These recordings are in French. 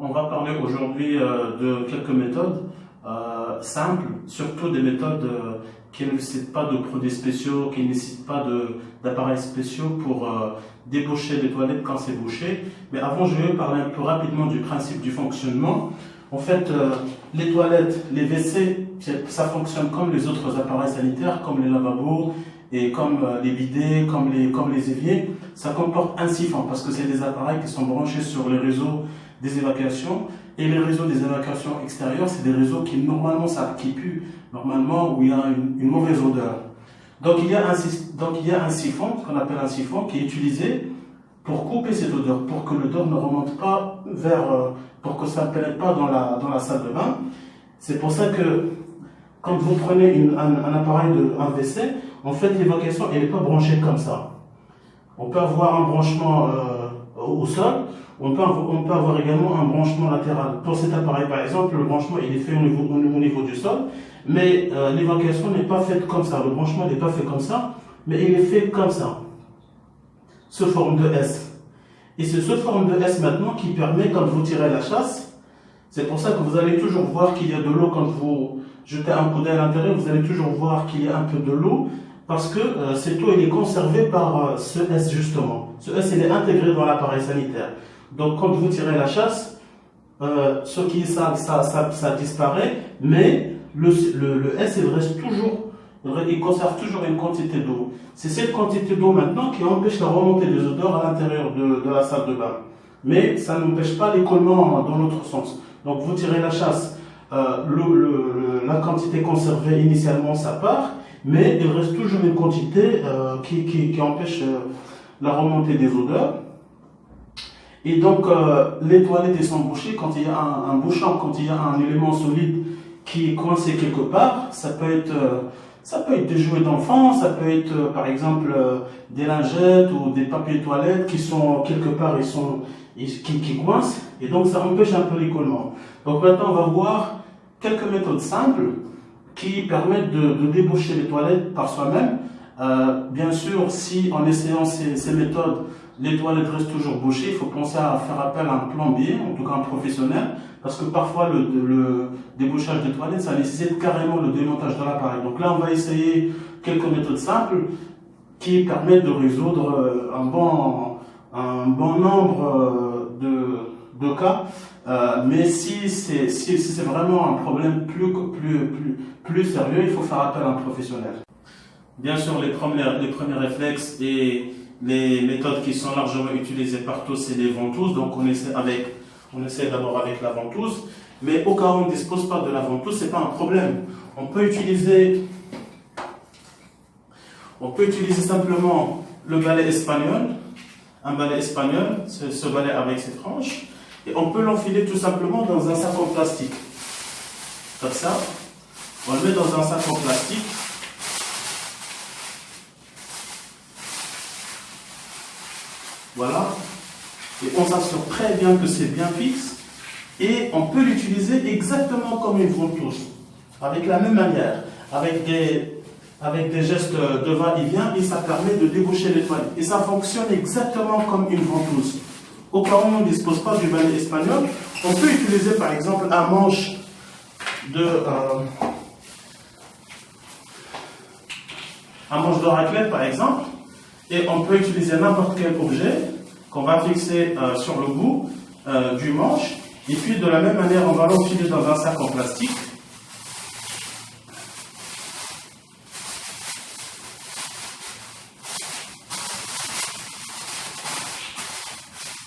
On va parler aujourd'hui de quelques méthodes simples, surtout des méthodes qui ne nécessitent pas de produits spéciaux, qui ne nécessitent pas d'appareils spéciaux pour déboucher les toilettes quand c'est bouché. Mais avant, je vais parler un peu rapidement du principe du fonctionnement. En fait, les toilettes, les WC, ça fonctionne comme les autres appareils sanitaires, comme les lavabos et comme les bidets, comme les éviers. Ça comporte un siphon parce que c'est des appareils qui sont branchés sur les réseaux des évacuations. Et les réseaux des évacuations extérieures, c'est des réseaux qui normalement qui puent, normalement où il y a une mauvaise odeur. Donc il y a un siphon, qu'on appelle un siphon, qui est utilisé pour couper cette odeur, pour que l'odeur ne remonte pas pour que ça ne pénètre pas dans la salle de bain. C'est pour ça que quand vous prenez un appareil un WC, en fait l'évacuation elle n'est pas branchée comme ça. On peut avoir un branchement au sol, on peut avoir également un branchement latéral. Pour cet appareil par exemple, le branchement il est fait au niveau du sol, mais l'évacuation n'est pas faite comme ça. Le branchement n'est pas fait comme ça, mais il est fait comme ça, sous forme de S. Et c'est ce forme de S maintenant qui permet, quand vous tirez la chasse, c'est pour ça que vous allez toujours voir qu'il y a de l'eau quand vous jetez un coup d'œil à l'intérieur, vous allez toujours voir qu'il y a un peu de l'eau, parce que cette eau elle est conservée par ce S justement. Ce S il est intégré dans l'appareil sanitaire. Donc quand vous tirez la chasse, ce qui est sale, ça disparaît, mais le S il reste toujours. Il conserve toujours une quantité d'eau. C'est cette quantité d'eau maintenant qui empêche la remontée des odeurs à l'intérieur de la salle de bain. Mais ça n'empêche pas l'écoulement dans l'autre sens. Donc vous tirez la chasse, la quantité conservée initialement ça part, mais il reste toujours une quantité qui empêche la remontée des odeurs. Et donc les toilettes elles sont bouchées quand il y a un bouchon, quand il y a un élément solide qui est coincé quelque part. Ça peut être des jouets d'enfants, ça peut être par exemple des lingettes ou des papiers toilettes qui sont quelque part, qui coincent, et donc ça empêche un peu l'écoulement. Donc maintenant on va voir quelques méthodes simples qui permettent de déboucher les toilettes par soi-même. Bien sûr, si en essayant ces méthodes, les toilettes restent toujours bouchées, il faut penser à faire appel à un plombier, en tout cas un professionnel, parce que parfois le débouchage des toilettes, ça nécessite carrément le démontage de l'appareil. Donc là, on va essayer quelques méthodes simples qui permettent de résoudre un bon nombre de cas. Mais si c'est vraiment un problème plus sérieux, il faut faire appel à un professionnel. Bien sûr, les premiers réflexes et les méthodes qui sont largement utilisées par tous, c'est les ventouses. Donc on essaie d'abord avec la ventouse, mais au cas où on ne dispose pas de la ventouse, c'est pas un problème. On peut utiliser simplement le balai espagnol, un balai espagnol, c'est ce balai avec ses franges, et on peut l'enfiler tout simplement dans un sac en plastique. Comme ça, on le met dans un sac en plastique. Voilà. Et on s'assure très bien que c'est bien fixe. Et on peut l'utiliser exactement comme une ventouse. Avec la même manière. Avec des gestes de va-et-vient. Et ça permet de déboucher les toilettes. Et ça fonctionne exactement comme une ventouse. Au cas où on ne dispose pas du balai espagnol, on peut utiliser par exemple un manche de raclette par exemple. Et on peut utiliser n'importe quel objet qu'on va fixer sur le bout du manche. Et puis de la même manière, on va l'enfiler dans un sac en plastique.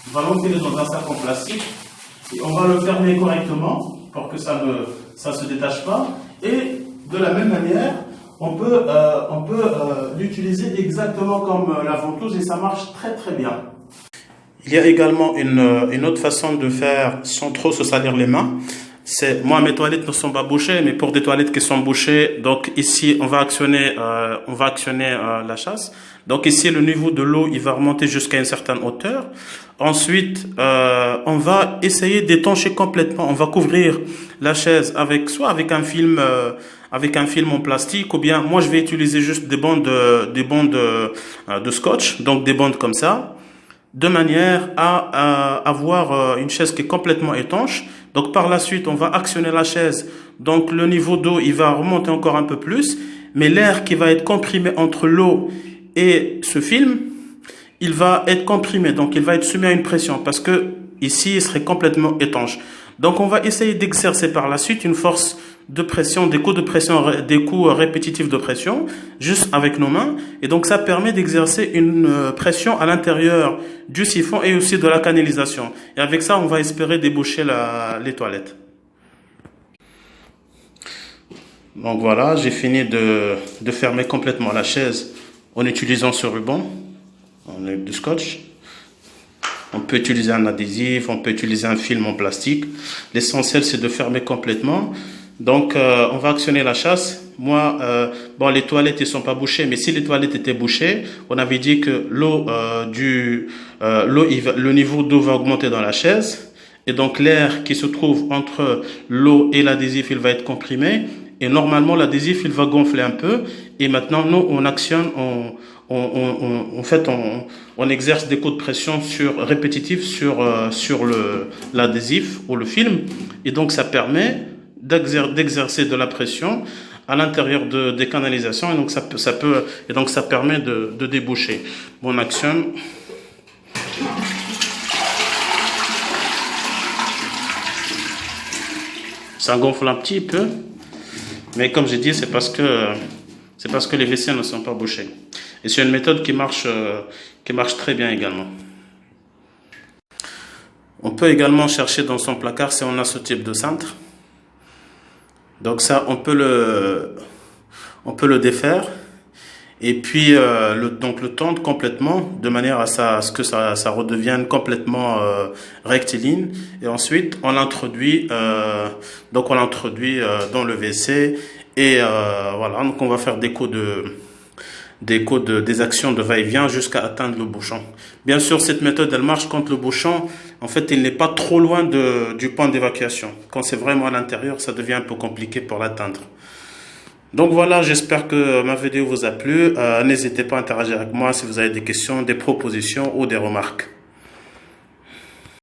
On va l'enfiler dans un sac en plastique. Et on va le fermer correctement pour que ça ne se détache pas. Et de la même manière, on peut l'utiliser exactement comme la ventouse et ça marche très très bien. Il y a également une autre façon de faire sans trop se salir les mains. Moi, mes toilettes ne sont pas bouchées, mais pour des toilettes qui sont bouchées, donc ici, on va actionner la chasse. Donc ici, le niveau de l'eau, il va remonter jusqu'à une certaine hauteur. Ensuite, on va essayer d'étancher complètement. On va couvrir la chaise soit avec un film en plastique, ou bien moi, je vais utiliser juste des bandes de scotch, donc des bandes comme ça. de manière à avoir une chaise qui est complètement étanche. Donc par la suite, on va actionner la chaise. Donc le niveau d'eau, il va remonter encore un peu plus. Mais l'air qui va être comprimé entre l'eau et ce film, il va être comprimé. Donc il va être soumis à une pression parce que ici, il serait complètement étanche. Donc on va essayer d'exercer par la suite une force de pression, des coups de pression, des coups répétitifs de pression, juste avec nos mains. Et donc ça permet d'exercer une pression à l'intérieur du siphon et aussi de la canalisation. Et avec ça, on va espérer déboucher les toilettes. Donc voilà, j'ai fini de fermer complètement la chaise en utilisant ce ruban, du scotch. On peut utiliser un adhésif, on peut utiliser un film en plastique. L'essentiel, c'est de fermer complètement. Donc, on va actionner la chasse. Moi, bon, les toilettes ne sont pas bouchées, mais si les toilettes étaient bouchées, on avait dit que le niveau d'eau va augmenter dans la chaise. Et donc, l'air qui se trouve entre l'eau et l'adhésif, il va être comprimé. Et normalement, l'adhésif, il va gonfler un peu. Et maintenant, nous, on actionne, on exerce des coups de pression répétitifs sur l'adhésif ou le film. Et donc, ça permet d'exercer de la pression à l'intérieur des canalisations. Et donc, ça permet de déboucher. Bon, on actionne. Ça gonfle un petit peu. Mais comme j'ai dit, c'est parce que les WC ne sont pas bouchés. Et c'est une méthode qui marche très bien également. On peut également chercher dans son placard si on a ce type de cintre. Donc ça, on peut le défaire et puis le tendre complètement de manière à ce que ça redevienne complètement rectiligne. Et ensuite, on l'introduit dans le WC et voilà. Donc on va faire des actions de va-et-vient jusqu'à atteindre le bouchon. Bien sûr, cette méthode, elle marche quand le bouchon, en fait, il n'est pas trop loin du point d'évacuation. Quand c'est vraiment à l'intérieur, ça devient un peu compliqué pour l'atteindre. Donc voilà, j'espère que ma vidéo vous a plu. N'hésitez pas à interagir avec moi si vous avez des questions, des propositions ou des remarques.